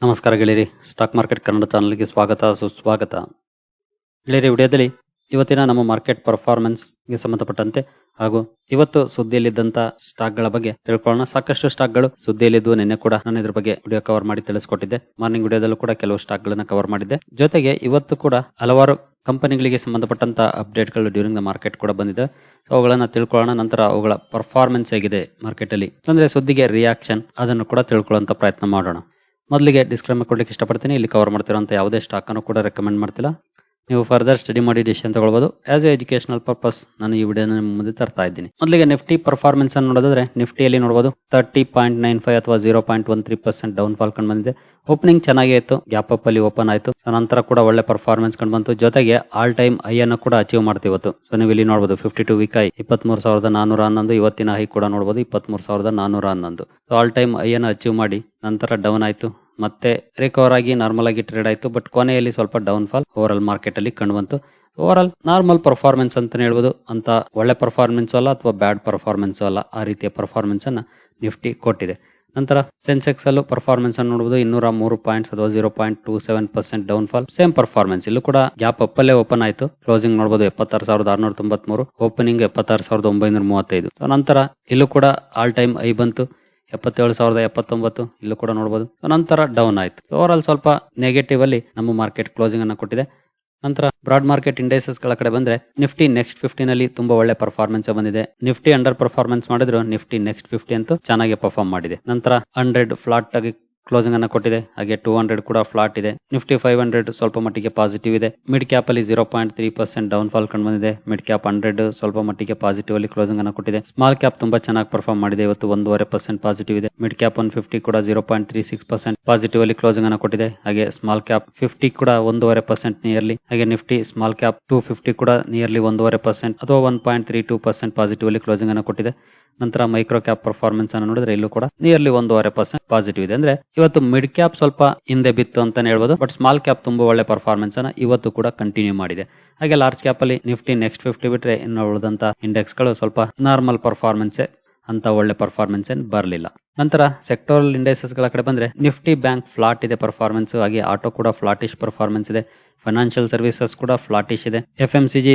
ನಮಸ್ಕಾರ ಗೆಳೆಯರಿ, stock market Kannada ಚಾನಲ್ಗೆ ಸ್ವಾಗತ ಸುಸ್ವಾಗತ. ಗೆಳೆಯರಿ, ವಿಡಿಯೋದಲ್ಲಿ ಇವತ್ತಿನ ನಮ್ಮ ಮಾರ್ಕೆಟ್ ಪರ್ಫಾರ್ಮೆನ್ಸ್ಗೆ ಸಂಬಂಧಪಟ್ಟಂತೆ ಹಾಗೂ ಇವತ್ತು ಸುದ್ದಿಯಲ್ಲಿದ್ದಂತ ಸ್ಟಾಕ್ಗಳ ಬಗ್ಗೆ ತಿಳ್ಕೊಳ್ಳೋಣ. ಸಾಕಷ್ಟು ಸ್ಟಾಕ್ಗಳು ಸುದ್ದಿಯಲ್ಲಿದ್ದು ನಿನ್ನೆ ಕೂಡ ನಾನು ಇದ್ರ ಬಗ್ಗೆ ವಿಡಿಯೋ ಕವರ್ ಮಾಡಿ ತಿಳಿಸ್ಕೊಟ್ಟಿದ್ದೆ. ಮಾರ್ನಿಂಗ್ ವಿಡಿಯೋದಲ್ಲೂ ಕೂಡ ಕೆಲವು ಸ್ಟಾಕ್ಗಳನ್ನ ಕವರ್ ಮಾಡಿದ್ದೆ. ಜೊತೆಗೆ ಇವತ್ತು ಕೂಡ ಹಲವಾರು ಕಂಪನಿಗಳಿಗೆ ಸಂಬಂಧಪಟ್ಟಂತ ಅಪ್ಡೇಟ್ಗಳು ಡ್ಯೂರಿಂಗ್ ದ ಮಾರ್ಕೆಟ್ ಕೂಡ ಬಂದಿದೆ. ಅವುಗಳನ್ನ ತಿಳ್ಕೊಳ್ಳೋಣ. ನಂತರ ಅವುಗಳ ಪರ್ಫಾರ್ಮೆನ್ಸ್ ಹೇಗಿದೆ ಮಾರ್ಕೆಟ್ ಅಲ್ಲಿ, ಅಂದ್ರೆ ಸುದ್ದಿಗೆ ರಿಯಾಕ್ಷನ್, ಅದನ್ನು ಕೂಡ ತಿಳ್ಕೊಳ್ಳುವಂತ ಪ್ರಯತ್ನ ಮಾಡೋಣ. ಮೊದಲಿಗೆ ಡಿಸ್ಕ್ಲೇಮರ್ ಕೊಡ್ಲಿಕ್ಕೆ ಇಷ್ಟಪಡ್ತೀನಿ. ಇಲ್ಲಿ ಕವರ್ ಮಾಡ್ತಿರೋಂಥ ಯಾವುದೇ ಸ್ಟಾಕ್ ಅನ್ನು ಕೂಡ ರೆಕಮೆಂಡ್ ಮಾಡ್ತಿಲ್ಲ. ನೀವು ಫರ್ದರ್ ಸ್ಟಡಿ ಮಾಡಿ ಡಿಸಿಷನ್ ತಗೊಳ್ಬಹುದು. ಆಸ್ ಎ ಎಜುಕೇಶನಲ್ ಪರ್ಪಸ್ ನಾನು ಈ ವಿಡಿಯೋನ ನಿಮ್ಮ ಮುಂದೆ ತರ್ತಾ ಇದ್ದೀನಿ. ಮೊದಲಿಗೆ ನಿಫ್ಟಿ ಪರ್ಫಾರ್ಮೆನ್ಸ್ ಅನ್ನು ನೋಡೋದಾದ್ರೆ ನಿಫ್ಟಿಯಲ್ಲಿ ನೋಡಬಹುದು 30.95 ಅಥವಾ 0.13% ಡೌನ್ ಫಾಲ್ ಕಂಡು ಬಂದಿದೆ. ಓಪನಿಂಗ್ ಚೆನ್ನಾಗೇ ಇತ್ತು, ಗ್ಯಾಪ್ ಅಪ್ ಅಲ್ಲಿ ಓಪನ್ ಆಯ್ತು. ನಂತರ ಕೂಡ ಒಳ್ಳೆ ಪರ್ಫಾರ್ಮೆನ್ಸ್ ಕಂಡು ಬಂತು. ಜೊತೆಗೆ ಆಲ್ ಟೈಮ್ ಹೈ ಅನ್ನು ಕೂಡ ಅಚೀವ್ ಮಾಡ್ತೀವಿ ಇವತ್ತು. ಸೊ ನೀವು ಇಲ್ಲಿ ನೋಡಬಹುದು 52 ವೀಕ್ ಹೈ 23,411. ಇವತ್ತಿನ ಹೈ ಕೂಡ ನೋಡಬಹುದು 23,411. ಸೊ ಆಲ್ ಟೈಮ್ ಹೈ ಅನ್ನು ಅಚೀವ್ ಮಾಡಿ ನಂತರ ಡೌನ್ ಆಯ್ತು, ಮತ್ತೆ ರಿಕವರ್ ಆಗಿ ನಾರ್ಮಲ್ ಆಗಿ ಟ್ರೇಡ್ ಆಯ್ತು. ಬಟ್ ಕೊನೆಯಲ್ಲಿ ಸ್ವಲ್ಪ down fall over all market ಅಲ್ಲಿ ಕಂಡು ಬಂತು. ಓವರ್ ಆಲ್ ನಾರ್ಮಲ್ ಪರ್ಫಾರ್ಮೆನ್ಸ್ ಅಂತ ಹೇಳ್ಬೋದು. ಅಂತ ಒಳ್ಳೆ ಪರ್ಫಾರ್ಮೆನ್ಸ್ ಅಲ್ಲ ಅಥವಾ ಬ್ಯಾಡ್ ಪರ್ಫಾರ್ಮೆನ್ಸ್ ಅಲ್ಲ, ಆ ರೀತಿಯ ಪರ್ಫಾರ್ಮೆನ್ಸ್ ಅನ್ನ ನಿಫ್ಟಿ ಕೊಟ್ಟಿದೆ. ನಂತರ ಸೆನ್ಸೆಕ್ಸ್ ಅಲ್ಲೂ ಪರ್ಫಾರ್ಮೆನ್ಸ್ ಅನ್ನು ನೋಡಬಹುದು. 203 ಪಾಯಿಂಟ್ಸ್ ಅಥವಾ 0.27% ಡೌನ್ ಫಾಲ್. ಸೇಮ್ ಪರ್ಫಾರ್ಮೆನ್ಸ್ ಇಲ್ಲೂ ಕೂಡ ಗ್ಯಾಪ್ ಅಪ್ ಅಲ್ಲೇ ಓಪನ್ ಆಯ್ತು. ಕ್ಲೋಸಿಂಗ್ ನೋಡಬಹುದು 76,693, ಓಪನಿಂಗ್ 76,935. ನಂತರ ಇಲ್ಲೂ ಕೂಡ ಆಲ್ ಟೈಮ್ ಹೈ ಬಂತು 77,079. ಇಲ್ಲೂ ಕೂಡ ನೋಡಬಹುದು. ನಂತರ ಡೌನ್ ಆಯ್ತು. ಓವರ್ ಆಲ್ ಸ್ವಲ್ಪ ನೆಗೆಟಿವ್ ಅಲ್ಲಿ ನಮ್ಮ ಮಾರ್ಕೆಟ್ ಕ್ಲೋಸಿಂಗ್ ಅನ್ನ ಕೊಟ್ಟಿದೆ. ನಂತರ ಬ್ರಾಡ್ ಮಾರ್ಕೆಟ್ ಇಂಡೈಸಸ್ ಗಳ ಕಡೆ ಬಂದ್ರೆ ನಿಫ್ಟಿ ನೆಕ್ಸ್ಟ್ 15 ಅಲ್ಲಿ ತುಂಬಾ ಒಳ್ಳೆ ಪರ್ಫಾರ್ಮೆನ್ಸ್ ಬಂದಿದೆ. ನಿಫ್ಟಿ ಅಂಡರ್ ಪರ್ಫಾರ್ಮೆನ್ಸ್ ಮಾಡಿದ್ರು ನಿಫ್ಟಿ ನೆಕ್ಸ್ಟ್ 50 ಅಂತೂ ಚೆನ್ನಾಗಿ ಪರ್ಫಾರ್ಮ್ ಮಾಡಿದೆ. ನಂತರ 100 ಫ್ಲಾಟ್ ಆಗಿ ಕ್ಲೋಸಿಂಗ್ ಅನ್ನ ಕೊಟ್ಟಿದೆ. ಹಾಗೆ 200 ಕೂಡ ಫ್ಲಾಟ್ ಇದೆ. ನಿಫ್ಟಿ 500 ಸ್ವಲ್ಪ ಮಟ್ಟಿಗೆ ಪಾಸಿಟಿವ್ ಇದೆ. ಮಿಡ್ ಕ್ಯಾಪ್ ಅಲ್ಲಿ 0.3% ಡೌನ್ ಫಾಲ್ ಕಂಡು ಬಂದಿದೆ. ಮಿಡ್ ಕ್ಯಾಪ್ 100 ಸ್ವಲ್ಪ ಮಟ್ಟಿಗೆ ಪಾಸಿಟಿವ್ ಅಲ್ಲಿ ಕ್ಲೋಸಿಂಗ್ ಅನ್ನ ಕೊಟ್ಟಿದೆ. ಸ್ಮಾಲ್ ಕ್ಯಾಪ್ ತುಂಬಾ ಚೆನ್ನಾಗಿ ಪರ್ಫಾರ್ಮ್ ಮಾಡಿದೆ. ಇವತ್ತು 1.5% ಪಾಸಿಟಿವ್ ಇದೆ. ಮಿಡ್ ಕ್ಯಾಪ್ 150 ಕೂಡ 0.36% ಪಾಸಿಟಿವ್ ಅಲ್ಲಿ ಕ್ಲೋಸಿಂಗ್ ಅನ್ನ ಕೊಟ್ಟಿದೆ. ಹಾಗೆ ಸ್ಮಾಲ್ ಕ್ಯಾಪ್ 50 ಕೂಡ 1.5% ನಿಯರ್ಲಿ. ಹಾಗೆ ನಿಫ್ಟಿ ಸ್ಮಾಲ್ ಕ್ಯಾಪ್ 250 ಕೂಡ ನಿಯರ್ಲಿ 1.5% ಅಥವಾ 1.32% ಪಾಸಿಟಿವ್ ಅಲ್ಲಿ ಕ್ಲೋಸಿಂಗ್ ಅನ್ನ ಕೊಟ್ಟಿದೆ. ನಂತರ ಮೈಕ್ರೋ ಕ್ಯಾಪ್ ಪರ್ಫಾರ್ಮೆನ್ಸ್ ಅನ್ನು ನೋಡಿದ್ರೆ ಇಲ್ಲೂ ಕೂಡ ನಿಯರ್ಲಿ 1.5% ಪಾಸಿಟಿವ್ ಇದೆ. ಅಂದ್ರೆ ಇವತ್ತು ಮಿಡ್ ಕ್ಯಾಪ್ ಸ್ವಲ್ಪ ಹಿಂದೆ ಬಿತ್ತು ಅಂತಾನೆ ಹೇಳ್ಬೋದು. ಬಟ್ ಸ್ಮಾಲ್ ಕ್ಯಾಪ್ ತುಂಬಾ ಒಳ್ಳೆ ಪರ್ಫಾರ್ಮೆನ್ಸ್ ಅನ್ನ ಇವತ್ತು ಕೂಡ ಕಂಟಿನ್ಯೂ ಮಾಡಿದೆ. ಹಾಗೆ ಲಾರ್ಜ್ ಕ್ಯಾಪ್ ಅಲ್ಲಿ ನಿಫ್ಟಿ ನೆಕ್ಸ್ಟ್ 50 ಬಿಟ್ರೆ ಇನ್ನು ಉಳಿದಂತ ಇಂಡೆಕ್ಸ್ ಗಳು ಸ್ವಲ್ಪ ನಾರ್ಮಲ್ ಪರ್ಫಾರ್ಮೆನ್ಸ್, ಅಂತ ಒಳ್ಳೆ ಪರ್ಫಾರ್ಮೆನ್ಸ್ ಏನ್ ಬರಲಿಲ್ಲ. ನಂತರ ಸೆಕ್ಟೋರಲ್ ಇಂಡೈಸಸ್ ಗಳ ಕಡೆ ಬಂದ್ರೆ ನಿಫ್ಟಿ ಬ್ಯಾಂಕ್ ಫ್ಲಾಟ್ ಇದೆ ಪರ್ಫಾರ್ಮೆನ್ಸ್. ಹಾಗೆ ಆಟೋ ಕೂಡ ಫ್ಲಾಟಿಶ್ ಪರ್ಫಾರ್ಮೆನ್ಸ್ ಇದೆ. ಫೈನಾನ್ಷಿಯಲ್ ಸರ್ವಿಸಸ್ ಕೂಡ ಫ್ಲಾಟಿಶ್ ಇದೆ. FMCG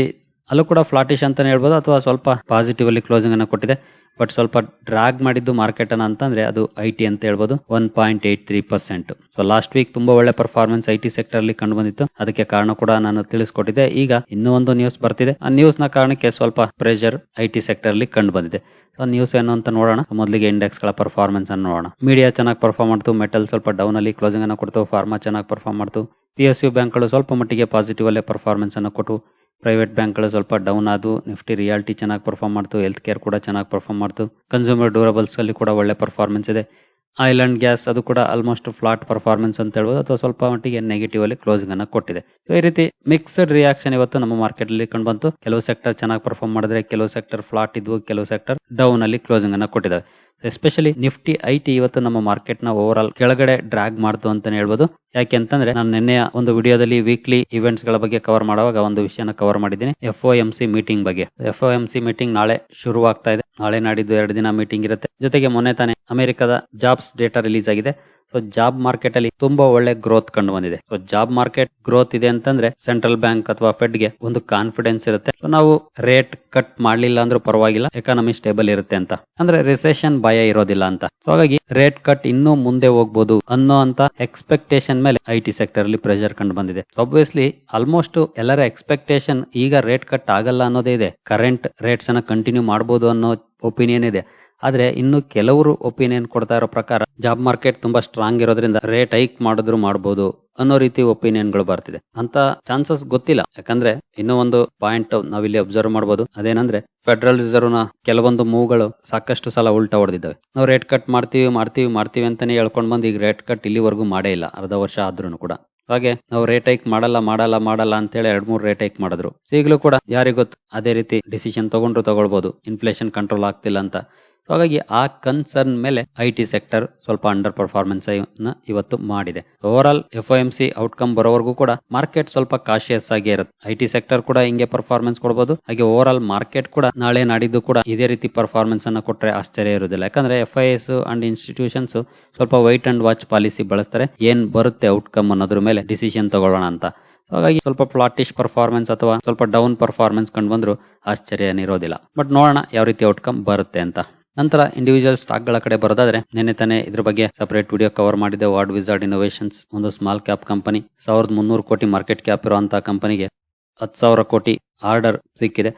ಅಲ್ಲೂ ಕೂಡ ಫ್ಲಾಟಿಶ್ ಅಂತಾನೆ ಹೇಳ್ಬೋದು ಅಥವಾ ಸ್ವಲ್ಪ ಪಾಸಿಟಿವ್ ಅಲ್ಲಿ ಕ್ಲೋಸಿಂಗ್ ಅನ್ನ ಕೊಟ್ಟಿದೆ. ಬಟ್ ಸ್ವಲ್ಪ ಡ್ರಾಗ್ ಮಾಡಿದ್ದು ಮಾರ್ಕೆಟ್ ಅನ್ನ ಅಂತಂದ್ರೆ ಅದು IT ಅಂತ ಹೇಳ್ಬೋದು 1.83%. ಸೊ ಲಾಸ್ಟ್ ವೀಕ್ ತುಂಬಾ ಒಳ್ಳೆ ಪರ್ಫಾರ್ಮೆನ್ಸ್ IT ಸೆಕ್ಟರ್ ಅಲ್ಲಿ ಕಂಡು ಬಂದಿತ್ತು. ಅದಕ್ಕೆ ಕಾರಣ ಕೂಡ ನಾನು ತಿಳಿಸ್ಕೊಟ್ಟಿದ್ದೆ. ಈಗ ಇನ್ನೂ ಒಂದು ನ್ಯೂಸ್ ಬರ್ತಿದೆ. ಆ ನ್ಯೂಸ್ ನ ಕಾರಣಕ್ಕೆ ಸ್ವಲ್ಪ ಪ್ರೆಷರ್ IT ಸೆಕ್ಟರ್ ಅಲ್ಲಿ ಕಂಡು ಬಂದಿದೆ. ಸೊ ನ್ಯೂಸ್ ಏನು ಅಂತ ನೋಡೋಣ. ಮೊದಲಿಗೆ ಇಂಡೆಕ್ಸ್ ಗಳ ಪರ್ಫಾರ್ಮೆನ್ಸ್ ಅನ್ನು ನೋಡೋಣ. ಮೀಡಿಯಾ ಚೆನ್ನಾಗಿ ಪರ್ಫಾರ್ಮ್ ಮಾಡ್ತು. ಮೆಟಲ್ ಸ್ವಲ್ಪ ಡೌನ್ ಅಲ್ಲಿ ಕ್ಲೋಸಿಂಗ್ ಅನ್ನ ಕೊಡ್ತು. ಫಾರ್ಮಾ ಚೆನ್ನಾಗಿ ಪರ್ಫಾರ್ಮ್ ಮಾಡ್ತು. PSU ಬ್ಯಾಂಕ್ ಗಳು ಸ್ವಲ್ಪ ಮಟ್ಟಿಗೆ ಪಾಸಿಟಿವ್ ಅಲ್ಲೇ ಪರ್ಫಾರ್ಮೆನ್ಸ್ ಅನ್ನು ಕೊಟ್ಟು. ಪ್ರೈವೇಟ್ ಬ್ಯಾಂಕ್ ಗಳು ಸ್ವಲ್ಪ ಡೌನ್ ಆದವು. ನಿಫ್ಟಿ ರಿಯಾಲಿಟಿ ಚೆನ್ನಾಗಿ ಪರ್ಫಾರ್ಮ್ ಮಾಡ್ತು. ಹೆಲ್ತ್ ಕೇರ್ ಕೂಡ ಚೆನ್ನಾಗಿ ಪರ್ಫಾರ್ಮ್ ಮಾಡ್ತು. ಕನ್ಸ್ಯೂಮರ್ ಡ್ಯೂರಬಲ್ಸ್ ಅಲ್ಲಿ ಕೂಡ ಒಳ್ಳೆ ಪರ್ಫಾರ್ಮೆನ್ಸ್ ಇದೆ. ಆಯಿಲ್ ಅಂಡ್ ಗ್ಯಾಸ್ ಅದು ಕೂಡ ಆಲ್ಮೋಸ್ಟ್ ಫ್ಲಾಟ್ ಪರ್ಫಾರ್ಮೆನ್ಸ್ ಅಂತ ಹೇಳ್ಬೋದು ಅಥವಾ ಸ್ವಲ್ಪ ಮಟ್ಟಿಗೆ ನೆಗೆಟಿವ್ ಅಲ್ಲಿ ಕ್ಲೋಸಿಂಗ್ ಅನ್ನ ಕೊಟ್ಟಿದೆ. ಸೊ ಈ ರೀತಿ ಮಿಕ್ಸ್ಡ್ ರಿಯಾಕ್ಷನ್ ಇವತ್ತು ನಮ್ಮ ಮಾರ್ಕೆಟ್ ಅಲ್ಲಿ ಕಂಡು ಬಂತು. ಕೆಲವು ಸೆಕ್ಟರ್ ಚೆನ್ನಾಗಿ ಪರ್ಫಾರ್ಮ್ ಮಾಡಿದ್ರೆ, ಕೆಲವು ಸೆಕ್ಟರ್ ಫ್ಲಾಟ್ ಇದ್ವು, ಕೆಲವು ಸೆಕ್ಟರ್ ಡೌನ್ ಅಲ್ಲಿ ಕ್ಲೋಸಿಂಗ್ ಅನ್ನ ಕೊಟ್ಟಿದ್ದಾರೆ. ಎಸ್ಪೆಷಲಿ ನಿಫ್ಟಿ IT ಇವತ್ತು ನಮ್ಮ ಮಾರ್ಕೆಟ್ ನ ಓವರ್ ಆಲ್ ಕೆಳಗಡೆ ಡ್ರಾಗ್ ಮಾಡ್ತು ಅಂತಾನೆ ಹೇಳ್ಬೋದು. ಯಾಕೆ ಅಂತಂದ್ರೆ ನಾನು ನಿನ್ನೆಯ ಒಂದು ವಿಡಿಯೋದಲ್ಲಿ ವೀಕ್ಲಿ ಇವೆಂಟ್ಸ್ ಗಳ ಬಗ್ಗೆ ಕವರ್ ಮಾಡುವಾಗ ಒಂದು ವಿಷಯನ ಕವರ್ ಮಾಡಿದ್ದೀನಿ, FOMC ಮೀಟಿಂಗ್ ಬಗ್ಗೆ. FOMC ಮೀಟಿಂಗ್ ನಾಳೆ ಶುರುವಾಗ್ತಾ ಇದೆ. ನಾಳೆ ನಾಡಿದ್ದು 2 ದಿನ ಮೀಟಿಂಗ್ ಇರುತ್ತೆ. ಜೊತೆಗೆ ಮೊನ್ನೆ ತಾನೇ ಅಮೆರಿಕದ ಜಾಬ್ಸ್ ಡೇಟಾ ರಿಲೀಸ್ ಆಗಿದೆ. ಸೊ ಜಾಬ್ ಮಾರ್ಕೆಟ್ ಅಲ್ಲಿ ತುಂಬಾ ಒಳ್ಳೆ ಗ್ರೋತ್ ಕಂಡು ಬಂದಿದೆ. ಸೊ ಜಾಬ್ ಮಾರ್ಕೆಟ್ ಗ್ರೋತ್ ಇದೆ ಅಂತಂದ್ರೆ ಸೆಂಟ್ರಲ್ ಬ್ಯಾಂಕ್ ಅಥವಾ ಫೆಡ್ ಗೆ ಒಂದು ಕಾನ್ಫಿಡೆನ್ಸ್ ಇರುತ್ತೆ. ಸೊ ನಾವು ರೇಟ್ ಕಟ್ ಮಾಡ್ಲಿಲ್ಲ ಅಂದ್ರೂ ಪರವಾಗಿಲ್ಲ, ಎಕಾನಮಿ ಸ್ಟೇಬಲ್ ಇರುತ್ತೆ ಅಂತ, ಅಂದ್ರೆ ರಿಸೆಷನ್ ಭಯ ಇರೋದಿಲ್ಲ ಅಂತ. ಸೊ ಹಾಗಾಗಿ ರೇಟ್ ಕಟ್ ಇನ್ನೂ ಮುಂದೆ ಹೋಗ್ಬೋದು ಅನ್ನೋ ಅಂತ ಎಕ್ಸ್ಪೆಕ್ಟೇಷನ್ ಮೇಲೆ IT ಸೆಕ್ಟರ್ ಅಲ್ಲಿ ಪ್ರೆಷರ್ ಕಂಡು ಬಂದಿದೆ. ಆಬ್ವಿಯಸ್ಲಿ ಆಲ್ಮೋಸ್ಟ್ ಎಲ್ಲರ ಎಕ್ಸ್ಪೆಕ್ಟೇಷನ್ ಈಗ ರೇಟ್ ಕಟ್ ಆಗಲ್ಲ ಅನ್ನೋದೇ ಇದೆ. ಕರೆಂಟ್ ರೇಟ್ಸ್ ಅನ್ನ ಕಂಟಿನ್ಯೂ ಮಾಡಬಹುದು ಅನ್ನೋ ಒಪಿನಿಯನ್ ಇದೆ. ಆದ್ರೆ ಇನ್ನು ಕೆಲವರು ಒಪಿನಿಯನ್ ಕೊಡ್ತಾ ಇರೋ ಪ್ರಕಾರ ಜಾಬ್ ಮಾರ್ಕೆಟ್ ತುಂಬಾ ಸ್ಟ್ರಾಂಗ್ ಇರೋದ್ರಿಂದ ರೇಟ್ ಹೈಕ್ ಮಾಡಿದ್ರು ಮಾಡಬಹುದು ಅನ್ನೋ ರೀತಿ ಒಪಿನಿಯನ್ ಗಳು ಬರ್ತಿದೆ. ಅಂತ ಚಾನ್ಸಸ್ ಗೊತ್ತಿಲ್ಲ. ಯಾಕಂದ್ರೆ ಇನ್ನೂ ಒಂದು ಪಾಯಿಂಟ್ ನಾವಿಲ್ಲಿ ಅಬ್ಸರ್ವ್ ಮಾಡಬಹುದು. ಅದೇನಂದ್ರೆ ಫೆಡರಲ್ ರಿಸರ್ವ್ ನ ಕೆಲವೊಂದು ಮೂವ್ಗಳು ಸಾಕಷ್ಟು ಸಲ ಉಲ್ಟಾ ಹೊಡೆದಿದ್ದಾವೆ. ನಾವು ರೇಟ್ ಕಟ್ ಮಾಡ್ತೀವಿ ಅಂತಾನೆ ಹೇಳ್ಕೊಂಡ್ ಬಂದು ಈಗ ರೇಟ್ ಕಟ್ ಇಲ್ಲಿವರೆಗೂ ಮಾಡೇ ಇಲ್ಲ, ಅರ್ಧ ವರ್ಷ ಆದ್ರೂ ಕೂಡ. ಹಾಗೆ ನಾವು ರೇಟ್ ಹೈಕ್ ಮಾಡಲ್ಲ ಅಂತ ಹೇಳಿ 2-3 ರೇಟ್ ಹೈಕ್ ಮಾಡಿದ್ರು. ಈಗಲೂ ಕೂಡ ಯಾರಿಗೊತ್ತು ಅದೇ ರೀತಿ ಡಿಸಿಷನ್ ತಗೊಳ್ಬಹುದು. ಇನ್ಫ್ಲೇಷನ್ ಕಂಟ್ರೋಲ್ ಆಗ್ತಿಲ್ಲ ಅಂತ. ಹಾಗಾಗಿ ಆ ಕನ್ಸರ್ನ್ ಮೇಲೆ ಐಟಿ ಸೆಕ್ಟರ್ ಸ್ವಲ್ಪ ಅಂಡರ್ ಪರ್ಫಾರ್ಮೆನ್ಸ್ ಇವತ್ತು ಮಾಡಿದೆ. ಓವರ್ FOMC ಔಟ್ಕಮ್ ಬರೋವರೆಗೂ ಕೂಡ ಮಾರ್ಕೆಟ್ ಸ್ವಲ್ಪ ಕಾಶಿಯಸ್ ಆಗಿ ಇರುತ್ತೆ. ಐಟಿ ಸೆಕ್ಟರ್ ಕೂಡ ಹಿಂಗೆ ಪರ್ಫಾರ್ಮೆನ್ಸ್ ಕೊಡಬಹುದು. ಹಾಗೆ ಓವರ್ ಆಲ್ ಮಾರ್ಕೆಟ್ ಕೂಡ ನಾಳೆ ನಾಡಿದ್ದು ಕೂಡ ಇದೇ ರೀತಿ ಪರ್ಫಾರ್ಮೆನ್ಸ್ ಅನ್ನ ಕೊಟ್ಟರೆ ಆಶ್ಚರ್ಯ ಇರುವುದಿಲ್ಲ. ಯಾಕಂದ್ರೆ FIS ಅಂಡ್ ಇನ್ಸ್ಟಿಟ್ಯೂಷನ್ಸ್ ಸ್ವಲ್ಪ ವೈಟ್ ಅಂಡ್ ವಾಚ್ ಪಾಲಿಸಿ ಬಳಸ್ತಾರೆ. ಏನ್ ಬರುತ್ತೆ ಔಟ್ಕಮ್ ಅನ್ನೋದ್ರ ಮೇಲೆ ಡಿಸಿಷನ್ ತಗೊಳ್ಳೋಣ ಅಂತ. ಹಾಗಾಗಿ ಸ್ವಲ್ಪ ಫ್ಲಾಟಿಶ್ ಪರ್ಫಾರ್ಮೆನ್ಸ್ ಅಥವಾ ಸ್ವಲ್ಪ ಡೌನ್ ಪರ್ಫಾರ್ಮೆನ್ಸ್ ಕಂಡು ಬಂದ್ರು ಆಶ್ಚರ್ಯ ಏನಿರೋದಿಲ್ಲ. ಬಟ್ ನೋಡೋಣ ಯಾವ ರೀತಿ ಔಟ್ಕಮ್ ಬರುತ್ತೆ ಅಂತ. ನಂತರ ಇಂಡಿವಿಜುವಲ್ ಸ್ಟಾಕ್ ಗಳ ಕಡೆ ಬರೋದಾದ್ರೆ ನಿನ್ನೆ ತಾನೇ ಇದ್ರ ಬಗ್ಗೆ ಸಪರೇಟ್ ವಿಡಿಯೋ ಕವರ್ ಮಾಡಿದೆ. ವಾರ್ಡ್ ವಿಜಾರ್ಡ್ ಇನ್ನೋವೇಷನ್ಸ್ ಒಂದು ಸ್ಮಾಲ್ ಕ್ಯಾಪ್ ಕಂಪನಿ, 1300 ಕೋಟಿ ಮಾರ್ಕೆಟ್ ಕ್ಯಾಪ್ ಇರುವಂತಹ ಕಂಪನಿಗೆ 10,000 ಕೋಟಿ ಆರ್ಡರ್ ಸಿಕ್ಕಿದೆ.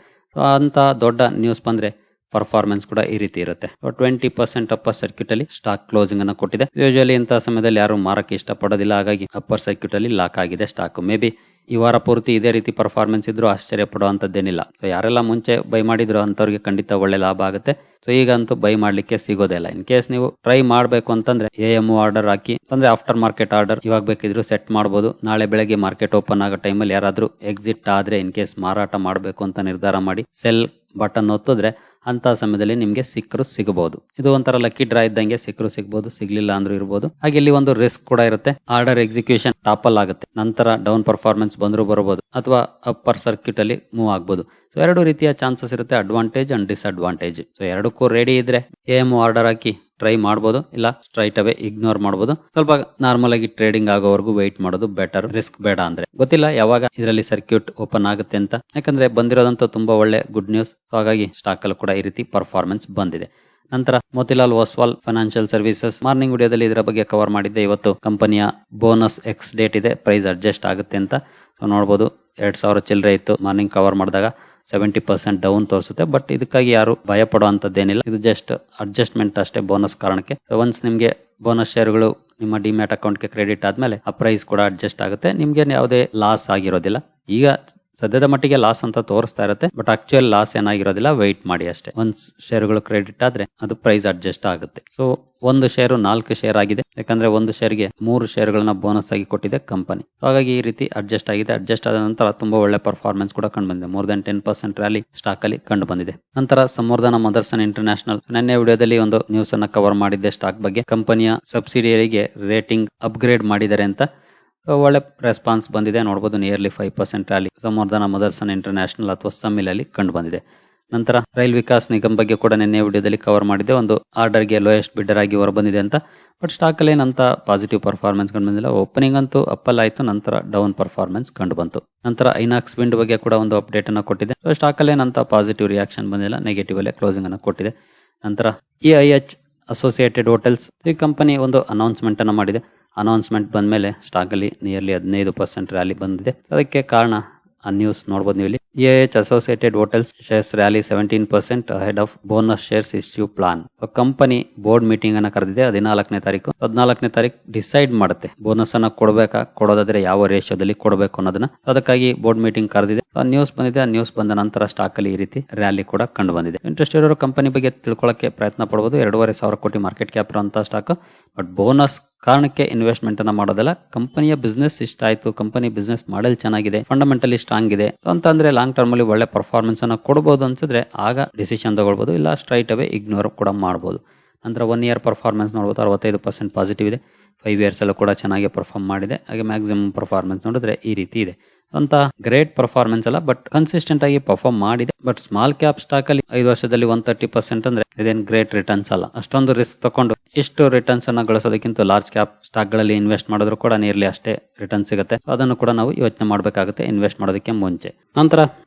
ಅಂತ ದೊಡ್ಡ ನ್ಯೂಸ್ ಬಂದ್ರೆ ಪರ್ಫಾರ್ಮೆನ್ಸ್ ಕೂಡ ಈ ರೀತಿ ಇರುತ್ತೆ. 20% ಅಪ್ಪರ್ ಸರ್ಕ್ಯೂಟ್ ಅಲ್ಲಿ ಸ್ಟಾಕ್ ಕ್ಲೋಸಿಂಗ್ ಅನ್ನು ಕೊಟ್ಟಿದೆ. ಯೂಶುವಲಿ ಇಂತಹ ಸಮಯದಲ್ಲಿ ಯಾರು ಮಾರಕ್ಕೆ ಇಷ್ಟಪಡೋದಿಲ್ಲ, ಹಾಗಾಗಿ ಅಪ್ಪರ್ ಸರ್ಕ್ಯೂಟ್ ಅಲ್ಲಿ ಲಾಕ್ ಆಗಿದೆ ಸ್ಟಾಕ್. ಮೇ ಬಿ ಈ ವಾರ ಪೂರ್ತಿ ಇದೇ ರೀತಿ ಪರ್ಫಾರ್ಮೆನ್ಸ್ ಇದ್ರೂ ಆಶ್ಚರ್ಯ ಪಡುವಂತದ್ದೇನಿಲ್ಲ. ಸೊ ಯಾರೆಲ್ಲ ಮುಂಚೆ ಬೈ ಮಾಡಿದ್ರು ಅಂತವ್ರಿಗೆ ಖಂಡಿತ ಒಳ್ಳೆ ಲಾಭ ಆಗುತ್ತೆ. ಸೊ ಈಗಂತೂ ಬೈ ಮಾಡ್ಲಿಕ್ಕೆ ಸಿಗೋದೇ ಇಲ್ಲ. ಇನ್ ಕೇಸ್ ನೀವು ಟ್ರೈ ಮಾಡ್ಬೇಕು ಅಂತಂದ್ರೆ AM ಆರ್ಡರ್ ಹಾಕಿ ಅಂದ್ರೆ ಆಫ್ಟರ್ ಮಾರ್ಕೆಟ್ ಆರ್ಡರ್ ಇವಾಗ ಬೇಕಿದ್ರು ಸೆಟ್ ಮಾಡಬಹುದು. ನಾಳೆ ಬೆಳಗ್ಗೆ ಮಾರ್ಕೆಟ್ ಓಪನ್ ಆಗೋ ಟೈಮಲ್ಲಿ ಯಾರಾದ್ರೂ ಎಕ್ಸಿಟ್ ಆದ್ರೆ ಇನ್ ಕೇಸ್ ಮಾರಾಟ ಮಾಡಬೇಕು ಅಂತ ನಿರ್ಧಾರ ಮಾಡಿ ಸೆಲ್ ಬಟನ್ ಒತ್ತಿದ್ರೆ ಅಂತ ಸಮಯದಲ್ಲಿ ನಿಮ್ಗೆ ಸಿಕ್ಕರು ಸಿಗಬಹುದು. ಇದು ಒಂಥರ ಲಕ್ಕಿ ಡ್ರಾ ಇದ್ದಂಗೆ, ಸಿಕ್ಕರು ಸಿಗಬಹುದು, ಸಿಗ್ಲಿಲ್ಲ ಅಂದ್ರೂ ಇರಬಹುದು. ಹಾಗೆ ಇಲ್ಲಿ ಒಂದು ರಿಸ್ಕ್ ಕೂಡ ಇರುತ್ತೆ. ಆರ್ಡರ್ ಎಕ್ಸಿಕ್ಯೂಷನ್ ಟಾಪಲ್ ಆಗುತ್ತೆ, ನಂತರ ಡೌನ್ ಪರ್ಫಾರ್ಮೆನ್ಸ್ ಬಂದ್ರು ಬರಬಹುದು ಅಥವಾ ಅಪ್ಪರ್ ಸರ್ಕ್ಯೂಟ್ ಅಲ್ಲಿ ಮೂವ್ ಆಗ್ಬಹುದು. ಸೊ ಎರಡು ರೀತಿಯ ಚಾನ್ಸಸ್ ಇರುತ್ತೆ, ಅಡ್ವಾಂಟೇಜ್ ಅಂಡ್ ಡಿಸ್ಅಡ್ವಾಂಟೇಜ್. ಸೊ ಎರಡಕ್ಕೂ ರೆಡಿ ಇದ್ರೆ AM ಆರ್ಡರ್ ಹಾಕಿ ಟ್ರೈ ಮಾಡಬಹುದು, ಇಲ್ಲ ಸ್ಟ್ರೈಟ್ ಅವೇ ಇಗ್ನೋರ್ ಮಾಡಬಹುದು. ಸ್ವಲ್ಪ ನಾರ್ಮಲ್ ಆಗಿ ಟ್ರೇಡಿಂಗ್ ಆಗೋವರೆಗೂ ವೆಯ್ಟ್ ಮಾಡೋದು ಬೆಟರ್, ರಿಸ್ಕ್ ಬೇಡ ಅಂದ್ರೆ. ಗೊತ್ತಿಲ್ಲ ಯಾವಾಗ ಇದರಲ್ಲಿ ಸರ್ಕ್ಯೂಟ್ ಓಪನ್ ಆಗುತ್ತೆ ಅಂತ, ಯಾಕಂದ್ರೆ ಬಂದಿರೋದಂತೂ ತುಂಬಾ ಒಳ್ಳೆ ಗುಡ್ ನ್ಯೂಸ್. ಹಾಗಾಗಿ ಸ್ಟಾಕ್ ಅಲ್ಲೂ ಕೂಡ ಈ ರೀತಿ ಪರ್ಫಾರ್ಮೆನ್ಸ್ ಬಂದಿದೆ. ನಂತರ Motilal Oswal financial services morning ವಿಡಿಯೋದಲ್ಲಿ ಇದರ ಬಗ್ಗೆ ಕವರ್ ಮಾಡಿದ್ದೆ. ಇವತ್ತು ಕಂಪನಿಯ ಬೋನಸ್ ಎಕ್ಸ್ ಡೇಟ್ ಇದೆ, ಪ್ರೈಸ್ ಅಡ್ಜಸ್ಟ್ ಆಗುತ್ತೆ ಅಂತ. ಸೊ ನೋಡಬಹುದು 2,000 ಚಿಲ್ಲರೆ ಇತ್ತು ಮಾರ್ನಿಂಗ್ ಕವರ್ ಮಾಡಿದಾಗ, 70% ಡೌನ್ ತೋರಿಸುತ್ತೆ. ಬಟ್ ಇದಕ್ಕಾಗಿ ಯಾರು ಭಯ ಪಡುವಂತದ್ದೇನಿಲ್ಲ, ಇದು ಜಸ್ಟ್ ಅಡ್ಜಸ್ಟ್ಮೆಂಟ್ ಅಷ್ಟೇ ಬೋನಸ್ ಕಾರಣಕ್ಕೆ. ಒನ್ಸ್ ನಿಮ್ಗೆ ಬೋನಸ್ ಶೇರ್ಗಳು ನಿಮ್ಮ ಡಿಮ್ಯಾಟ್ ಅಕೌಂಟ್ಗೆ ಕ್ರೆಡಿಟ್ ಆದ್ಮೇಲೆ ಆ ಪ್ರೈಸ್ ಕೂಡ ಅಡ್ಜಸ್ಟ್ ಆಗುತ್ತೆ. ನಿಮ್ಗೆ ಯಾವುದೇ ಲಾಸ್ ಆಗಿರೋದಿಲ್ಲ. ಈಗ ಸದ್ಯದ ಮಟ್ಟಿಗೆ ಲಾಸ್ ಅಂತ ತೋರಿಸ್ತಾ ಇರುತ್ತೆ, ಬಟ್ ಆಕ್ಚುಯಲ್ ಲಾಸ್ ಏನಾಗಿರೋದಿಲ್ಲ, ವೆಯ್ಟ್ ಮಾಡಿ ಅಷ್ಟೇ. ಒಂದ್ ಶೇರ್ಗಳು ಕ್ರೆಡಿಟ್ ಆದ್ರೆ ಅದು ಪ್ರೈಸ್ ಅಡ್ಜಸ್ಟ್ ಆಗುತ್ತೆ. ಸೊ ಒಂದು ಶೇರು 4 ಶೇರ್ ಆಗಿದೆ, ಯಾಕಂದ್ರೆ ಒಂದು ಶೇರ್ಗೆ 3 ಶೇರ್ಗಳನ್ನ ಬೋನಸ್ ಆಗಿ ಕೊಟ್ಟಿದೆ ಕಂಪನಿ. ಹಾಗಾಗಿ ಈ ರೀತಿ ಅಡ್ಜಸ್ಟ್ ಆಗಿದೆ. ಅಡ್ಜಸ್ಟ್ ಆದ ನಂತರ ತುಂಬಾ ಒಳ್ಳೆ ಪರ್ಫಾರ್ಮೆನ್ಸ್ ಕೂಡ ಕಂಡು ಬಂದಿದೆ. ಮೋರ್ ದನ್ 10% ರ್ಯಾಲಿ ಸ್ಟಾಕ್ ಅಲ್ಲಿ ಕಂಡು ಬಂದಿದೆ. ನಂತರ ಸಂವರ್ಧನ ಮದರ್ಸನ್ ಇಂಟರ್ನ್ಯಾಷನಲ್ ನಿನ್ನೆ ವಿಡಿಯೋದಲ್ಲಿ ಒಂದು ನ್ಯೂಸ್ ಅನ್ನ ಕವರ್ ಮಾಡಿದ್ದೆ ಸ್ಟಾಕ್ ಬಗ್ಗೆ. ಕಂಪನಿಯ ಸಬ್ಸಿಡಿಯರಿಗೆ ರೇಟಿಂಗ್ ಅಪ್ಗ್ರೇಡ್ ಮಾಡಿದ್ದಾರೆ ಅಂತ ಒಳ್ಳೆ ರೆಸ್ಪಾನ್ಸ್ ಬಂದಿದೆ. ನೋಡಬಹುದು ನಿಯರ್ಲಿ 5% ರ್ಯಾಲಿ ಸಂವರ್ಧನ ಮದರ್ಸನ್ ಇಂಟರ್ನ್ಯಾಷನಲ್ ಅಥವಾ ಸಮ್ಮಿಲ್ ಅಲ್ಲಿ ಕಂಡು ಬಂದಿದೆ. ನಂತರ ರೈಲ್ ವಿಕಾಸ್ ನಿಗಮ್ ಬಗ್ಗೆ ಕೂಡ ನಿನ್ನೆ ವಿಡಿಯೋದಲ್ಲಿ ಕವರ್ ಮಾಡಿದೆ. ಒಂದು ಆರ್ಡರ್ಗೆ ಲೋಯೆಸ್ಟ್ ಬಿಡ್ಡರ್ ಆಗಿ ಹೊರ ಬಂದಿದೆ ಅಂತ. ಬಟ್ ಸ್ಟಾಕ್ ಅಲ್ಲಿ ಏನಂತ ಪಾಸಿಟಿವ್ ಪರ್ಫಾರ್ಮೆನ್ಸ್ ಕಂಡು ಬಂದಿಲ್ಲ. ಓಪನಿಂಗ್ ಅಂತೂ ಅಪ್ಪಲ್ ಆಯ್ತು, ನಂತರ ಡೌನ್ ಪರ್ಫಾರ್ಮೆನ್ಸ್ ಕಂಡು ಬಂತು. ನಂತರ ಐನಾಕ್ಸ್ ವಿಂಡ್ ಬಗ್ಗೆ ಕೂಡ ಒಂದು ಅಪ್ಡೇಟ್ ಅನ್ನು ಕೊಟ್ಟಿದೆ. ಸ್ಟಾಕ್ ಅಲ್ಲಿ ಏನಂತ ಪಾಸಿಟಿವ್ ರಿಯಾಕ್ಷನ್ ಬಂದಿಲ್ಲ, ನೆಗೆಟಿವ್ ಅಲ್ಲೇ ಕ್ಲೋಸಿಂಗ್ ಅನ್ನು ಕೊಟ್ಟಿದೆ. ನಂತರ EIH ಅಸೋಸಿಯೇಟೆಡ್ ಹೋಟೆಲ್ಸ್ ಈ ಕಂಪನಿ ಒಂದು ಅನೌನ್ಸ್ಮೆಂಟ್ ಅನ್ನು ಮಾಡಿದೆ. ಅನೌನ್ಸ್ಮೆಂಟ್ ಬಂದ್ಮೇಲೆ ಸ್ಟಾಕ್ ಅಲ್ಲಿ ನಿಯರ್ಲಿ 15% ರ್ಯಾಲಿ ಬಂದಿದೆ. ಅದಕ್ಕೆ ಕಾರಣ ಆ ನ್ಯೂಸ್ ನೋಡಬಹುದು ನೀವು ಇಲ್ಲಿ. EIH associated hotels shares rally 17% ahead of bonus shares issue plan. Company board meeting ಅನ್ನ ಕರೆದಿದೆ 14ನೇ ತಾರೀಕು. 14ನೇ ತಾರೀಕು ಡಿಸೈಡ್ ಮಾಡುತ್ತೆ ಬೋನಸ್ ಅನ್ನ ಕೊಡಬೇಕಾ, ಕೊಡೋದಾದ್ರೆ ಯಾವ ರೇಷಿಯೋದಲ್ಲಿ ಕೊಡಬೇಕು ಅನ್ನೋದನ್ನ. ಅದಕ್ಕಾಗಿ ಬೋರ್ಡ್ ಮೀಟಿಂಗ್ ಕರೆದಿದೆ. ನ್ಯೂಸ್ ಬಂದಿದೆ. ಆ ನ್ಯೂಸ್ ಬಂದ ನಂತರ ಸ್ಟಾಕ್ ಅಲ್ಲಿ ಈ ರೀತಿ ರ್ಯಾಲಿ ಕೂಡ ಕಂಡು ಬಂದಿದೆ. ಇಂಟ್ರೆಸ್ಟ್ ಇರೋರು ಕಂಪನಿ ಬಗ್ಗೆ ತಿಳ್ಕೊಳ್ಳಕ್ಕೆ ಪ್ರಯತ್ನ ಪಡಬಹುದು. 2,500 ಕೋಟಿ ಮಾರ್ಕೆಟ್ ಕ್ಯಾಪ್ ಇರುವಂತಹ ಸ್ಟಾಕ್. ಬಟ್ ಬೋನಸ್ ಕಾರಣಕ್ಕೆ ಇನ್ವೆಸ್ಟ್ಮೆಂಟ್ ಅನ್ನ ಮಾಡೋದಲ್ಲ. ಕಂಪನಿಯ ಬಿಸ್ನೆಸ್ ಇಷ್ಟ ಆಯ್ತು, ಕಂಪನಿ ಬಿಸ್ನೆಸ್ ಮಾಡೆಲ್ ಚೆನ್ನಾಗಿದೆ, ಫಂಡಮೆಂಟಲಿ ಸ್ಟ್ರಾಂಗ್ ಇದೆ ಅಂತಂದ್ರೆ ಲಾಂಗ್ ಟರ್ಮ್ ಅಲ್ಲಿ ಒಳ್ಳೆ ಪರ್ಫಾರ್ಮೆನ್ಸ್ ಅನ್ನ ಕೊಡಬಹುದು ಅನ್ಸಿದ್ರೆ ಆಗ ಡಿಸಿಷನ್ ತಗೊಳ್ಬಹುದು, ಇಲ್ಲ ಸ್ಟ್ರೈಟ್ ಅವೇ ಇಗ್ನೋರ್ ಕೂಡ ಮಾಡಬಹುದು. ನಂತರ 1 ಇಯರ್ ಪರ್ಫಾರ್ಮೆನ್ಸ್ ನೋಡಬಹುದು, 65% ಪಾಸಿಟಿವ್ ಇದೆ. 5 ಇಯರ್ಸ್ ಅಲ್ಲೂ ಕೂಡ ಚೆನ್ನಾಗಿ ಪರ್ಫಾರ್ಮ್ ಮಾಡಿದೆ. ಹಾಗೆ ಮ್ಯಾಕ್ಸಿಮಮ್ ಪರ್ಫಾರ್ಮೆನ್ಸ್ ನೋಡಿದ್ರೆ ಈ ರೀತಿ ಇದೆ. ಅಂತ ಗ್ರೇಟ್ ಪರ್ಫಾರ್ಮೆನ್ಸ್ ಅಲ್ಲ, ಬಟ್ ಕನ್ಸಿಸ್ಟೆಂಟ್ ಆಗಿ ಪರ್ಫಾರ್ಮ್ ಮಾಡಿದೆ. ಬಟ್ ಸ್ಮಾಲ್ ಕ್ಯಾಪ್ ಸ್ಟಾಕ್ ಅಲ್ಲಿ 5 ವರ್ಷದಲ್ಲಿ 130% ಅಂದ್ರೆ ಇದೇನ್ ಗ್ರೇಟ್ ರಿಟರ್ನ್ಸ್ ಅಲ್ಲ. ಅಷ್ಟೊಂದು ರಿಸ್ಕ್ ತಗೊಂಡು ಇಷ್ಟು ರಿಟರ್ನ್ಸ್ ಅನ್ನ ಗಳಿಸೋದಕ್ಕಿಂತ ಲಾರ್ಜ್ ಕ್ಯಾಪ್ ಸ್ಟಾಕ್ ಗಳಲ್ಲಿ ಇನ್ವೆಸ್ಟ್ ಮಾಡಿದ್ರು ಕೂಡ ನಿಯರ್ಲಿ ಅಷ್ಟೇ ರಿಟರ್ನ್ ಸಿಗುತ್ತೆ. ಅದನ್ನು ಕೂಡ ನಾವು ಯೋಚನೆ ಮಾಡಬೇಕಾಗುತ್ತೆ ಇನ್ವೆಸ್ಟ್ ಮಾಡೋದಕ್ಕೆ ಮುಂಚೆ. ನಂತರ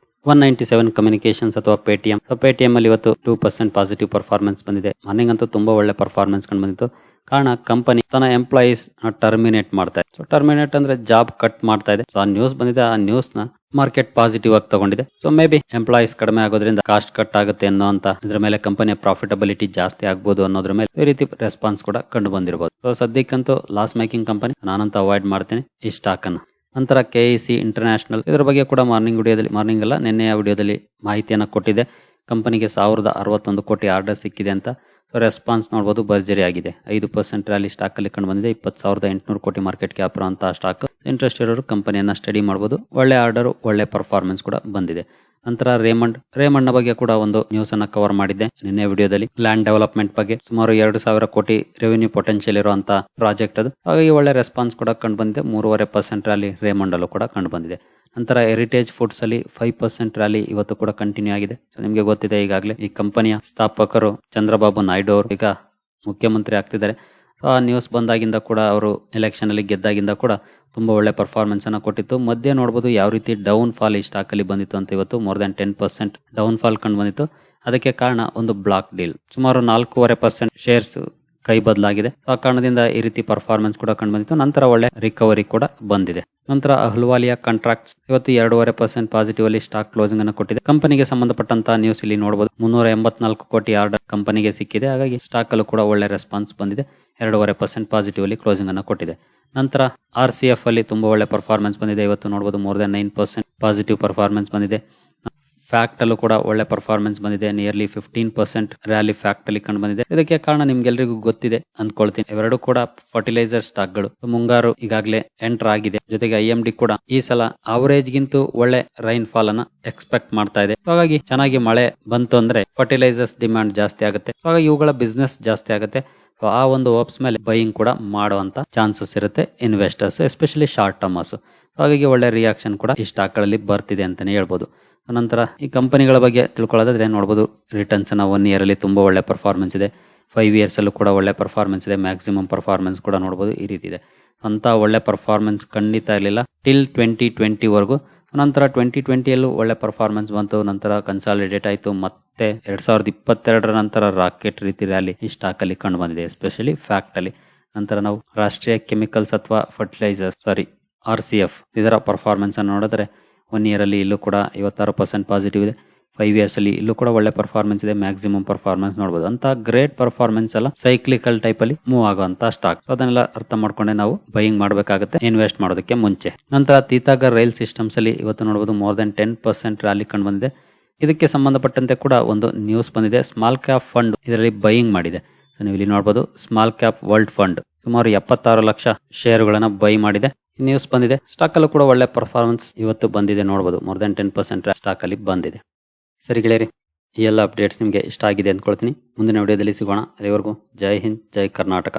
197 ಕಮ್ಯುನಿಕೇಶನ್ಸ್ ಅಥವಾ ಪೇಟಿಎಂ. ಪೇಟಿಎಂ ಅಲ್ಲಿ ಇವತ್ತು 2% ಪಾಸಿಟಿವ್ ಪರ್ಫಾರ್ಮೆನ್ಸ್ ಬಂದಿದೆ. ಮಾರ್ನಿಂಗ್ ಅಂತೂ ತುಂಬಾ ಒಳ್ಳೆ ಪರ್ಫಾರ್ಮೆನ್ಸ್ ಕಂಡು ಬಂದಿತ್ತು. ಕಾರಣ ಕಂಪನಿ ತನ್ನ ಎಂಪ್ಲಾಯೀಸ್ ಟರ್ಮಿನೇಟ್ ಮಾಡ್ತಾ ಇದೆ. ಸೊ ಟರ್ಮಿನೇಟ್ ಅಂದ್ರೆ ಜಾಬ್ ಕಟ್ ಮಾಡ್ತಾ ಇದೆ. ಸೊ ಆ ನ್ಯೂಸ್ ಬಂದಿದೆ. ಆ ನ್ಯೂಸ್ ನ ಮಾರ್ಕೆಟ್ ಪಾಸಿಟಿವ್ ಆಗಿ ತಗೊಂಡಿದೆ. ಸೊ ಮೇ ಬಿ ಎಂಪ್ಲಾಯೀಸ್ ಕಡಿಮೆ ಆಗೋದ್ರಿಂದ ಕಾಸ್ಟ್ ಕಟ್ ಆಗುತ್ತೆ ಅನ್ನೋ ಅಂತ ಇದ್ರ ಮೇಲೆ ಕಂಪನಿಯ ಪ್ರಾಫಿಟಬಿಲಿಟಿ ಜಾಸ್ತಿ ಆಗ್ಬೋದು ಅನ್ನೋದ್ರ ಮೇಲೆ ಈ ರೀತಿ ರೆಸ್ಪಾನ್ಸ್ ಕೂಡ ಕಂಡು ಬಂದಿರಬಹುದು. ಸೊ ಸದ್ಯಕ್ಕಂತೂ ಲಾಸ್ ಮೇಕಿಂಗ್ ಕಂಪನಿ, ನಾನಂತೂ ಅವಾಯ್ಡ್ ಮಾಡ್ತೀನಿ ಈ ಸ್ಟಾಕ್ ಅನ್ನ. ನಂತರ KEC ಇಂಟರ್ನ್ಯಾಷನಲ್, ಇದರ ಬಗ್ಗೆ ಕೂಡ ಮಾರ್ನಿಂಗ್ ವಿಡಿಯೋದಲ್ಲಿ, ಮಾರ್ನಿಂಗ್ ಅಲ್ಲ ನಿನ್ನೆಯ ವಿಡಿಯೋದಲ್ಲಿ ಮಾಹಿತಿಯನ್ನು ಕೊಟ್ಟಿದೆ. ಕಂಪನಿಗೆ 1061 ಕೋಟಿ ಆರ್ಡರ್ ಸಿಕ್ಕಿದೆ ಅಂತ. ಸೊ ರೆಸ್ಪಾನ್ಸ್ ನೋಡಬಹುದು, ಭರ್ಜರಿ ಆಗಿದೆ. 5% ರ್ಯಾಲಿ ಸ್ಟಾಕ್ ಅಲ್ಲಿ ಕಂಡು ಬಂದಿದೆ. 20,800 ಕೋಟಿ ಮಾರ್ಕೆಟ್ ಕ್ಯಾಪ್ ಇರುವಂತಹ ಸ್ಟಾಕ್. ಇಂಟ್ರೆಸ್ಟ್ ಇರೋರು ಕಂಪನಿಯನ್ನ ಸ್ಟಡಿ ಮಾಡಬಹುದು. ಒಳ್ಳೆ ಆರ್ಡರ್, ಒಳ್ಳೆ ಪರ್ಫಾರ್ಮೆನ್ಸ್ ಕೂಡ ಬಂದಿದೆ. ನಂತರ ರೇಮಂಡ್ ನ ಬಗ್ಗೆ ಕೂಡ ಒಂದು ನ್ಯೂಸ್ ಅನ್ನ ಕವರ್ ಮಾಡಿದ್ದೆ ನಿನ್ನೆ ವಿಡಿಯೋದಲ್ಲಿ. ಲ್ಯಾಂಡ್ ಡೆವಲಪ್ಮೆಂಟ್ ಬಗ್ಗೆ ಸುಮಾರು 2,000 ಕೋಟಿ ರೆವಿನ್ಯೂ ಪೊಟೆನ್ಶಿಯಲ್ ಇರುವಂತ ಪ್ರಾಜೆಕ್ಟ್ ಅದು. ಹಾಗಾಗಿ ಒಳ್ಳೆ ರೆಸ್ಪಾನ್ಸ್ ಕೂಡ ಕಂಡು ಬಂದಿದೆ. 3.5% ರ್ಯಾಲಿ ರೇಮಂಡ್ ಅಲ್ಲೂ ಕೂಡ ಕಂಡು ಬಂದಿದೆ. ನಂತರ ಹೆರಿಟೇಜ್ ಫುಡ್ಸ್ ಅಲ್ಲಿ 5% ರ್ಯಾಲಿ ಇವತ್ತು ಕೂಡ ಕಂಟಿನ್ಯೂ ಆಗಿದೆ. ನಿಮಗೆ ಗೊತ್ತಿದೆ ಈಗಾಗಲೇ ಈ ಕಂಪನಿಯ ಸ್ಥಾಪಕರು ಚಂದ್ರಬಾಬು ನಾಯ್ಡು ಅವರು ಈಗ ಮುಖ್ಯಮಂತ್ರಿ ಆಗ್ತಿದ್ದಾರೆ. ಆ ನ್ಯೂಸ್ ಬಂದಾಗಿಂದ ಕೂಡ ಅವರು ಎಲೆಕ್ಷನ್ ಅಲ್ಲಿ ಗೆದ್ದಾಗಿಂದ ಕೂಡ ತುಂಬಾ ಒಳ್ಳೆ ಪರ್ಫಾರ್ಮೆನ್ಸ್ ಅನ್ನ ಕೊಟ್ಟಿತ್ತು. ಮಧ್ಯೆ ನೋಡಬಹುದು ಯಾವ ರೀತಿ ಡೌನ್ ಫಾಲ್ ಈ ಸ್ಟಾಕ್ ಅಲ್ಲಿ ಬಂದಿತ್ತು ಅಂತ. ಇವತ್ತು ಮೋರ್ ದನ್ 10% ಡೌನ್ ಫಾಲ್ ಕಂಡು ಬಂದಿತ್ತು. ಅದಕ್ಕೆ ಕಾರಣ ಒಂದು ಬ್ಲಾಕ್ ಡೀಲ್. ಸುಮಾರು 4.5% ಶೇರ್ಸ್ ಕೈ ಬದಲಾಗಿದೆ. ಆ ಕಾರಣದಿಂದ ಈ ರೀತಿ ಪರ್ಫಾರ್ಮೆನ್ಸ್ ಕೂಡ ಕಂಡು ಬಂದಿತ್ತು. ನಂತರ ಒಳ್ಳೆ ರಿಕವರಿ ಕೂಡ ಬಂದಿದೆ. ನಂತರ ಅಹ್ಲುವಾಲಿಯಾ ಕಾಂಟ್ರಾಕ್ಟ್ಸ್ ಇವತ್ತು 2.5% ಪಾಸಿಟಿವ್ ಅಲ್ಲಿ ಸ್ಟಾಕ್ ಕ್ಲೋಸಿಂಗ್ ಅನ್ನು ಕೊಟ್ಟಿದೆ. ಕಂಪನಿಗೆ ಸಂಬಂಧಪಟ್ಟಂತಹ ನ್ಯೂಸ್ ಇಲ್ಲಿ ನೋಡಬಹುದು. 384 ಕೋಟಿ ಆರ್ಡರ್ ಕಂಪನಿಗೆ ಸಿಕ್ಕಿದೆ. ಹಾಗಾಗಿ ಸ್ಟಾಕ್ ಅಲ್ಲೂ ಕೂಡ ಒಳ್ಳೆ ರೆಸ್ಪಾನ್ಸ್ ಬಂದಿದೆ. 2.5% ಪಾಸಿಟಿವ್ ಅಲ್ಲಿ ಕ್ಲೋಸಿಂಗ್ ಅನ್ನು ಕೊಟ್ಟಿದೆ. ನಂತರ RCF ಅಲ್ಲಿ ತುಂಬಾ ಒಳ್ಳೆ ಪರ್ಫಾರ್ಮೆನ್ಸ್ ಬಂದಿದೆ. ಇವತ್ತು ನೋಡಬಹುದು ಮೋರ್ ದನ್ 9% ಪಾಸಿಟಿವ್ ಪರ್ಫಾರ್ಮೆನ್ಸ್ ಬಂದಿದೆ. ಫ್ಯಾಕ್ಟ್ ಅಲ್ಲೂ ಕೂಡ ಒಳ್ಳೆ ಪರ್ಫಾರ್ಮೆನ್ಸ್ ಬಂದಿದೆ. ನಿಯರ್ಲಿ 15% ರ್ಯಾಲಿ ಫ್ಯಾಕ್ಟ್ ಅಲ್ಲಿ ಕಂಡು ಬಂದಿದೆ. ಇದಕ್ಕೆ ಕಾರಣ ನಿಮ್ಗೆಲ್ರಿಗೂ ಗೊತ್ತಿದೆ ಅಂದ್ಕೊಳ್ತೀನಿ. ಇವೆರಡು ಕೂಡ ಫರ್ಟಿಲೈಸರ್ ಸ್ಟಾಕ್ ಗಳು. ಮುಂಗಾರು ಈಗಾಗಲೇ ಎಂಟರ್ ಆಗಿದೆ. ಜೊತೆಗೆ IMD ಕೂಡ ಈ ಸಲ ಅವರೇಜ್ ಗಿಂತೂ ಒಳ್ಳೆ ರೈನ್ ಫಾಲ್ ಅನ್ನ ಎಕ್ಸ್ಪೆಕ್ಟ್ ಮಾಡ್ತಾ ಇದೆ. ಹಾಗಾಗಿ ಚೆನ್ನಾಗಿ ಮಳೆ ಬಂತು ಅಂದ್ರೆ ಫರ್ಟಿಲೈಸರ್ಸ್ ಡಿಮ್ಯಾಂಡ್ ಜಾಸ್ತಿ ಆಗುತ್ತೆ. ಹಾಗಾಗಿ ಇವುಗಳ ಬಿಸ್ನೆಸ್ ಜಾಸ್ತಿ ಆಗುತ್ತೆ. ಆ ಒಂದು ಹೋಪ್ಸ್ ಮೇಲೆ ಬೈಯಿಂಗ್ ಕೂಡ ಮಾಡುವಂತ ಚಾನ್ಸಸ್ ಇರುತ್ತೆ ಇನ್ವೆಸ್ಟರ್ಸ್, ಎಸ್ಪೆಷಲಿ ಶಾರ್ಟ್ ಟರ್ಮರ್ಸ್. ಹಾಗಾಗಿ ಒಳ್ಳೆ ರಿಯಾಕ್ಷನ್ ಕೂಡ ಈ ಸ್ಟಾಕ್ ಗಳಲ್ಲಿ ಬರ್ತಿದೆ ಅಂತಾನೆ ಹೇಳ್ಬೋದು. ನಂತರ ಈ ಕಂಪನಿಗಳ ಬಗ್ಗೆ ತಿಳ್ಕೊಳ್ಳೋದಾದ್ರೆ ನೋಡಬಹುದು ರಿಟರ್ನ್ಸ್ ನ 1 ಇಯರ್ ಅಲ್ಲಿ ತುಂಬಾ ಒಳ್ಳೆ ಪರ್ಫಾರ್ಮೆನ್ಸ್ ಇದೆ. 5 ಇಯರ್ಸ್ ಅಲ್ಲೂ ಕೂಡ ಒಳ್ಳೆ ಪರ್ಫಾರ್ಮೆನ್ಸ್ ಇದೆ. ಮ್ಯಾಕ್ಸಿಮಮ್ ಪರ್ಫಾರ್ಮೆನ್ಸ್ ಕೂಡ ನೋಡಬಹುದು ಈ ರೀತಿ ಇದೆ. ಅಂತ ಒಳ್ಳೆ ಪರ್ಫಾರ್ಮೆನ್ಸ್ ಖಂಡಿತ ಇರಲಿಲ್ಲ ಟಿಲ್ 2020 ವರೆಗೂ. ನಂತರ 2020 ಯಲ್ಲೂ ಒಳ್ಳೆ ಪರ್ಫಾರ್ಮೆನ್ಸ್ ಬಂತು. ನಂತರ ಕನ್ಸಾಲಿಡೇಟ್ ಆಯಿತು. ಮತ್ತೆ 2022 ನಂತರ ರಾಕೆಟ್ ರೀತಿ ರ್ಯಾಲಿ ಈ ಸ್ಟಾಕ್ ಅಲ್ಲಿ ಕಂಡು ಬಂದಿದೆ, ಎಸ್ಪೆಷಲಿ ಫ್ಯಾಕ್ಟ್ ಅಲ್ಲಿ. ನಂತರ ನಾವು ರಾಷ್ಟ್ರೀಯ ಕೆಮಿಕಲ್ಸ್ ಅಥವಾ ಫರ್ಟಿಲೈಸರ್ಸ್ RCF ಇದರ ಪರ್ಫಾರ್ಮೆನ್ಸ್ ಅನ್ನು ನೋಡಿದ್ರೆ 1 ಇಯರ್ ಅಲ್ಲಿ ಇಲ್ಲೂ ಕೂಡ 56% ಪಾಸಿಟಿವ್ ಇದೆ. 5 ಇಯರ್ಸ್ ಅಲ್ಲಿ ಇಲ್ಲೂ ಕೂಡ ಒಳ್ಳೆ ಪರ್ಫಾರ್ಮೆನ್ಸ್ ಇದೆ. ಮ್ಯಾಕ್ಸಿಮಮ್ ಪರ್ಫಾರ್ಮೆನ್ಸ್ ನೋಡಬಹುದು. ಅಂತ ಗ್ರೇಟ್ ಪರ್ಫಾರ್ಮೆನ್ಸ್ ಅಲ್ಲ, ಸೈಕ್ಲಿಕಲ್ ಟೈಪ್ ಅಲ್ಲಿ ಮೂವ್ ಆಗುವಂತ ಸ್ಟಾಕ್. ಅದನ್ನೆಲ್ಲ ಅರ್ಥ ಮಾಡ್ಕೊಂಡೆ ನಾವು ಬೈಯಿಂಗ್ ಮಾಡಬೇಕಾಗುತ್ತೆ ಇನ್ವೆಸ್ಟ್ ಮಾಡೋದಕ್ಕೆ ಮುಂಚೆ. ನಂತರ ತೀತಾಗರ್ ರೈಲ್ ಸಿಸ್ಟಮ್ಸ್ ಅಲ್ಲಿ ಇವತ್ತು ನೋಡಬಹುದು ಮೋರ್ ದನ್ 10% ರ್ಯಾಲಿ ಕಂಡು ಬಂದಿದೆ. ಇದಕ್ಕೆ ಸಂಬಂಧಪಟ್ಟಂತೆ ಕೂಡ ಒಂದು ನ್ಯೂಸ್ ಬಂದಿದೆ. ಸ್ಮಾಲ್ ಕ್ಯಾಪ್ ಫಂಡ್ ಇದರಲ್ಲಿ ಬೈಯಿಂಗ್ ಮಾಡಿದೆ. ನೀವು ಇಲ್ಲಿ ನೋಡಬಹುದು ಸ್ಮಾಲ್ ಕ್ಯಾಪ್ ವರ್ಲ್ಡ್ ಫಂಡ್ ಸುಮಾರು 76 ಲಕ್ಷ ಶೇರುಗಳನ್ನ ಬೈ ಮಾಡಿದೆ. ನ್ಯೂಸ್ ಬಂದಿದೆ. ಸ್ಟಾಕ್ ಅಲ್ಲೂ ಕೂಡ ಒಳ್ಳೆ ಪರ್ಫಾರ್ಮೆನ್ಸ್ ಇವತ್ತು ಬಂದಿದೆ. ನೋಡಬಹುದು ಮೋರ್ ದನ್ 10% ಸ್ಟಾಕ್ ಅಲ್ಲಿ ಬಂದಿದೆ. ಸರಿ ಗೆಳೆಯರಿ, ಈ ಎಲ್ಲ ಅಪ್ಡೇಟ್ಸ್ ನಿಮಗೆ ಇಷ್ಟ ಆಗಿದೆ ಅಂದ್ಕೊಳ್ತೀನಿ. ಮುಂದಿನ ವಿಡಿಯೋದಲ್ಲಿ ಸಿಗೋಣ. ಅಲ್ಲಿವರೆಗೂ ಜೈ ಹಿಂದ್, ಜೈ ಕರ್ನಾಟಕ.